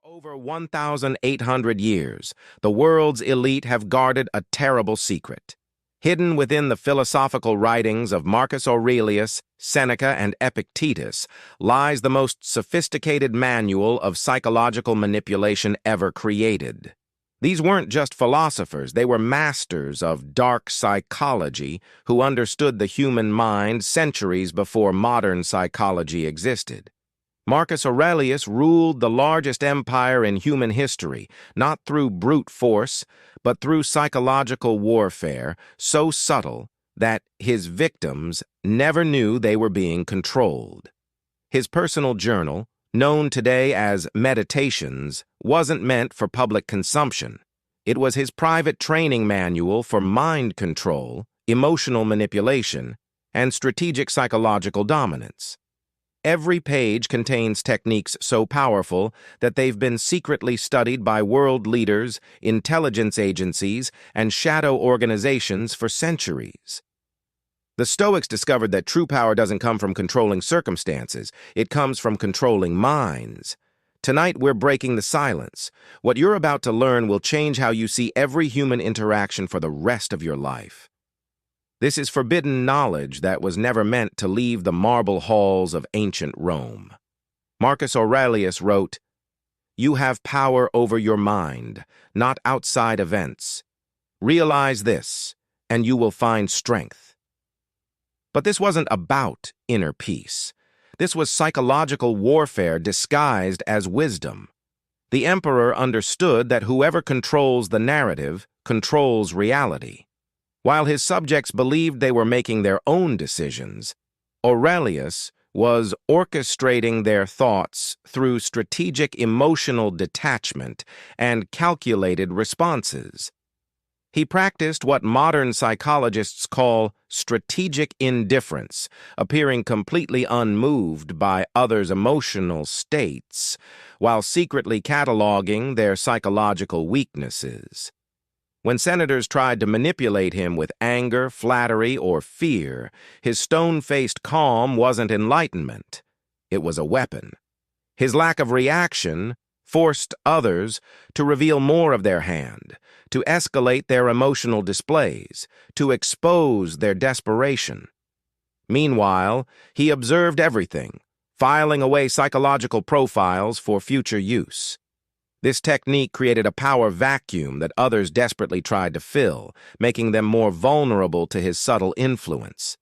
over 1,800 years, the world's elite have guarded a terrible secret. Hidden within the philosophical writings of Marcus Aurelius, Seneca, and Epictetus lies the most sophisticated manual of psychological manipulation ever created. These weren't just philosophers, they were masters of dark psychology who understood the human mind centuries before modern psychology existed. Marcus Aurelius ruled the largest empire in human history, not through brute force, but through psychological warfare so subtle that his victims never knew they were being controlled. His personal journal, known today as Meditations, wasn't meant for public consumption. It was his private training manual for mind control, emotional manipulation, and strategic psychological dominance. Every page contains techniques so powerful that they've been secretly studied by world leaders, intelligence agencies, and shadow organizations for centuries. The Stoics discovered that true power doesn't come from controlling circumstances, it comes from controlling minds. Tonight we're breaking the silence. What you're about to learn will change how you see every human interaction for the rest of your life. This is forbidden knowledge that was never meant to leave the marble halls of ancient Rome. Marcus Aurelius wrote, "You have power over your mind, not outside events. Realize this, and you will find strength." But this wasn't about inner peace. This was psychological warfare disguised as wisdom. The emperor understood that whoever controls the narrative controls reality. While his subjects believed they were making their own decisions, Aurelius was orchestrating their thoughts through strategic emotional detachment and calculated responses. He practiced what modern psychologists call strategic indifference, appearing completely unmoved by others' emotional states, while secretly cataloging their psychological weaknesses. When senators tried to manipulate him with anger, flattery, or fear, his stone-faced calm wasn't enlightenment. It was a weapon. His lack of reaction forced others to reveal more of their hand, to escalate their emotional displays, to expose their desperation. Meanwhile, he observed everything, filing away psychological profiles for future use. This technique created a power vacuum that others desperately tried to fill, making them more vulnerable to his subtle influence.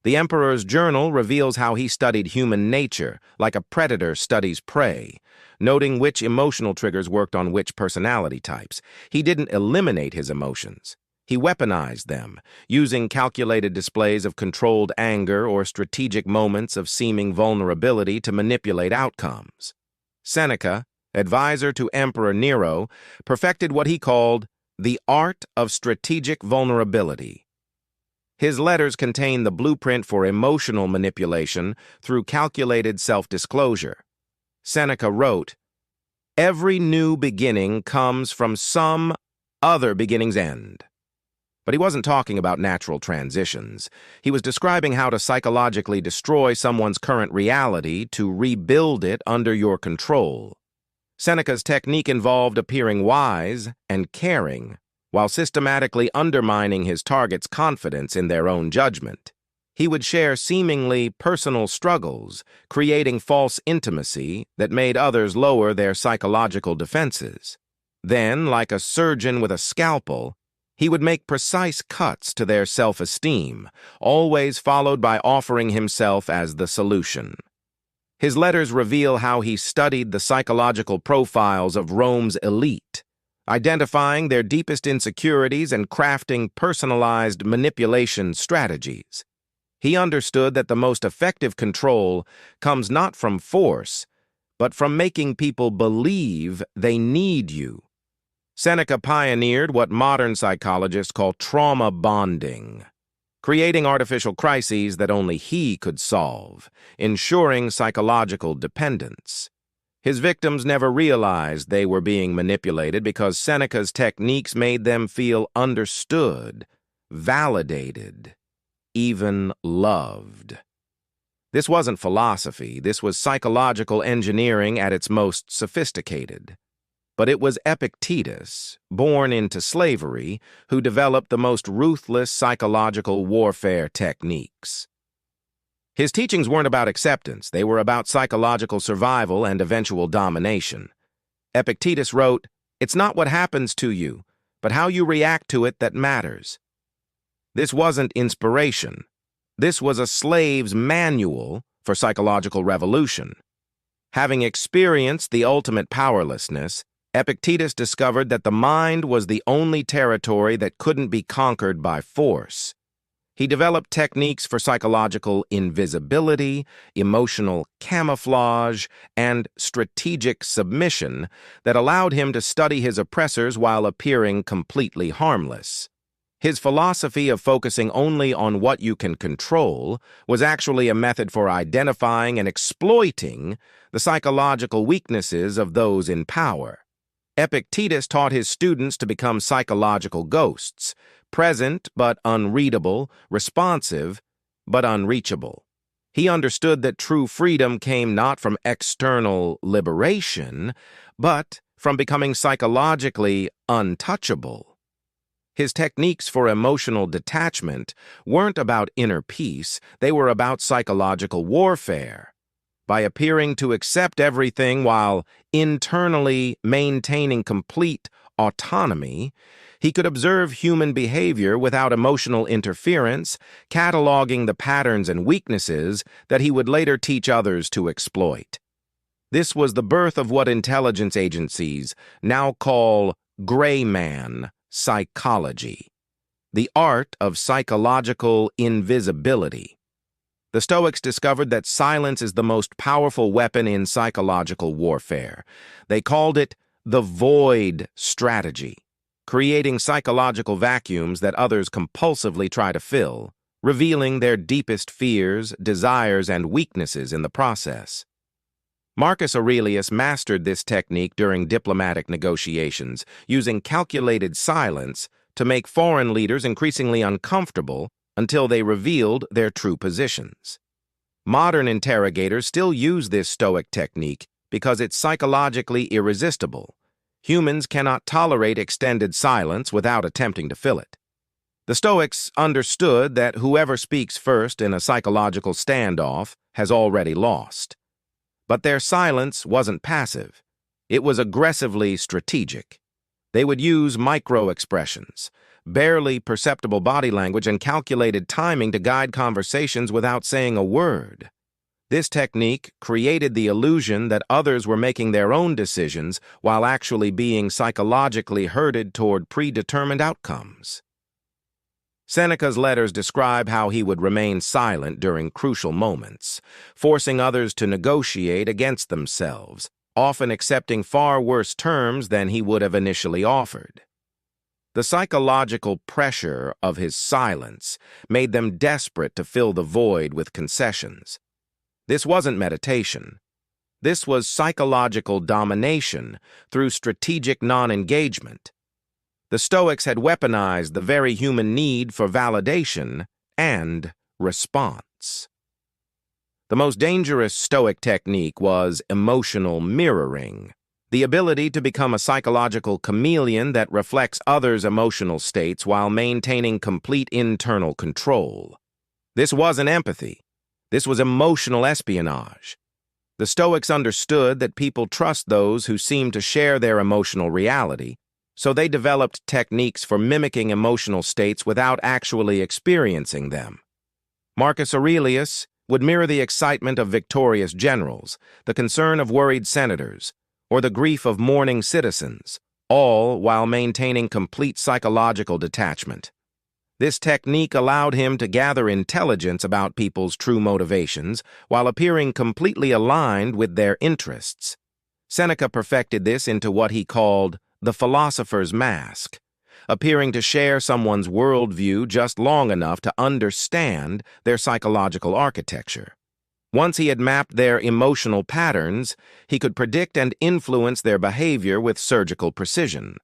The emperor's journal reveals how he studied human nature, like a predator studies prey, noting which emotional triggers worked on which personality types. He didn't eliminate his emotions. He weaponized them, using calculated displays of controlled anger or strategic moments of seeming vulnerability to manipulate outcomes. Seneca, advisor to Emperor Nero, perfected what he called the art of strategic vulnerability. His letters contain the blueprint for emotional manipulation through calculated self-disclosure. Seneca wrote, "Every new beginning comes from some other beginning's end." But he wasn't talking about natural transitions. He was describing how to psychologically destroy someone's current reality to rebuild it under your control. Seneca's technique involved appearing wise and caring, while systematically undermining his target's confidence in their own judgment. He would share seemingly personal struggles, creating false intimacy that made others lower their psychological defenses. Then, like a surgeon with a scalpel, he would make precise cuts to their self-esteem, always followed by offering himself as the solution. His letters reveal how he studied the psychological profiles of Rome's elite, identifying their deepest insecurities and crafting personalized manipulation strategies. He understood that the most effective control comes not from force, but from making people believe they need you. Seneca pioneered what modern psychologists call trauma bonding, creating artificial crises that only he could solve, ensuring psychological dependence. His victims never realized they were being manipulated because Seneca's techniques made them feel understood, validated, even loved. This wasn't philosophy, this was psychological engineering at its most sophisticated. But it was Epictetus, born into slavery, who developed the most ruthless psychological warfare techniques. His teachings weren't about acceptance, they were about psychological survival and eventual domination. Epictetus wrote, "It's not what happens to you, but how you react to it that matters." This wasn't inspiration. This was a slave's manual for psychological revolution. Having experienced the ultimate powerlessness, Epictetus discovered that the mind was the only territory that couldn't be conquered by force. He developed techniques for psychological invisibility, emotional camouflage, and strategic submission that allowed him to study his oppressors while appearing completely harmless. His philosophy of focusing only on what you can control was actually a method for identifying and exploiting the psychological weaknesses of those in power. Epictetus taught his students to become psychological ghosts, present but unreadable, responsive but unreachable. He understood that true freedom came not from external liberation, but from becoming psychologically untouchable. His techniques for emotional detachment weren't about inner peace, they were about psychological warfare. By appearing to accept everything while internally maintaining complete autonomy, he could observe human behavior without emotional interference, cataloging the patterns and weaknesses that he would later teach others to exploit. This was the birth of what intelligence agencies now call gray man psychology, the art of psychological invisibility. The Stoics discovered that silence is the most powerful weapon in psychological warfare. They called it the void strategy, creating psychological vacuums that others compulsively try to fill, revealing their deepest fears, desires, and weaknesses in the process. Marcus Aurelius mastered this technique during diplomatic negotiations, using calculated silence to make foreign leaders increasingly uncomfortable until they revealed their true positions. Modern interrogators still use this Stoic technique because it's psychologically irresistible. Humans cannot tolerate extended silence without attempting to fill it. The Stoics understood that whoever speaks first in a psychological standoff has already lost. But their silence wasn't passive. It was aggressively strategic. They would use micro-expressions, barely perceptible body language, and calculated timing to guide conversations without saying a word. This technique created the illusion that others were making their own decisions while actually being psychologically herded toward predetermined outcomes. Seneca's letters describe how he would remain silent during crucial moments, forcing others to negotiate against themselves, often accepting far worse terms than he would have initially offered. The psychological pressure of his silence made them desperate to fill the void with concessions. This wasn't meditation. This was psychological domination through strategic non-engagement. The Stoics had weaponized the very human need for validation and response. The most dangerous Stoic technique was emotional mirroring, the ability to become a psychological chameleon that reflects others' emotional states while maintaining complete internal control. This wasn't empathy. This was emotional espionage. The Stoics understood that people trust those who seem to share their emotional reality, so they developed techniques for mimicking emotional states without actually experiencing them. Marcus Aurelius would mirror the excitement of victorious generals, the concern of worried senators, or the grief of mourning citizens, all while maintaining complete psychological detachment. This technique allowed him to gather intelligence about people's true motivations while appearing completely aligned with their interests. Seneca perfected this into what he called the philosopher's mask, appearing to share someone's worldview just long enough to understand their psychological architecture. Once he had mapped their emotional patterns, he could predict and influence their behavior with surgical precision.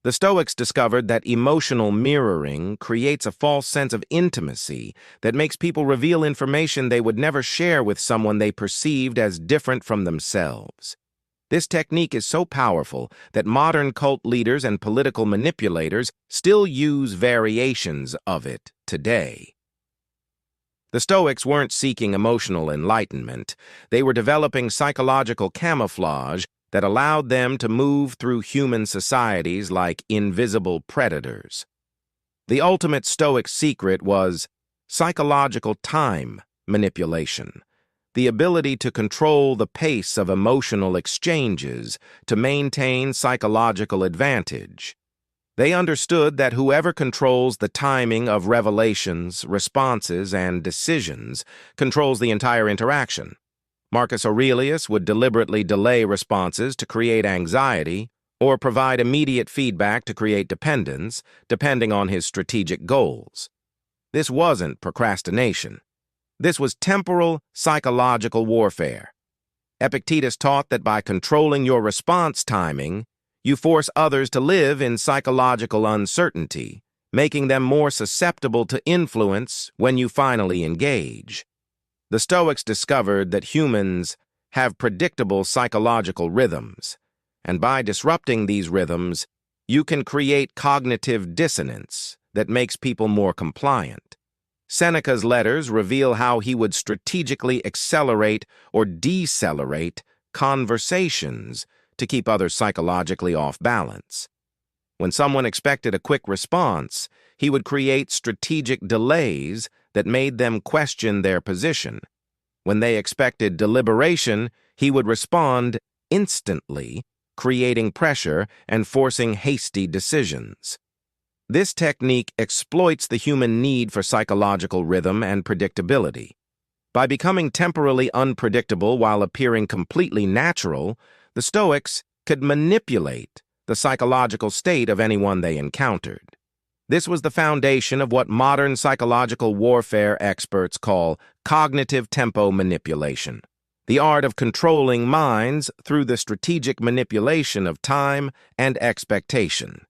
The Stoics discovered that emotional mirroring creates a false sense of intimacy that makes people reveal information they would never share with someone they perceived as different from themselves. This technique is so powerful that modern cult leaders and political manipulators still use variations of it today. The Stoics weren't seeking emotional enlightenment. They were developing psychological camouflage that allowed them to move through human societies like invisible predators. The ultimate Stoic secret was psychological time manipulation, the ability to control the pace of emotional exchanges to maintain psychological advantage. They understood that whoever controls the timing of revelations, responses, and decisions controls the entire interaction. Marcus Aurelius would deliberately delay responses to create anxiety or provide immediate feedback to create dependence, depending on his strategic goals. This wasn't procrastination. This was temporal psychological warfare. Epictetus taught that by controlling your response timing, you force others to live in psychological uncertainty, making them more susceptible to influence when you finally engage. The Stoics discovered that humans have predictable psychological rhythms, and by disrupting these rhythms, you can create cognitive dissonance that makes people more compliant. Seneca's letters reveal how he would strategically accelerate or decelerate conversations to keep others psychologically off balance. When someone expected a quick response, he would create strategic delays that made them question their position. When they expected deliberation, he would respond instantly, creating pressure and forcing hasty decisions. This technique exploits the human need for psychological rhythm and predictability. By becoming temporarily unpredictable while appearing completely natural, the Stoics could manipulate the psychological state of anyone they encountered. This was the foundation of what modern psychological warfare experts call cognitive tempo manipulation, the art of controlling minds through the strategic manipulation of time and expectation.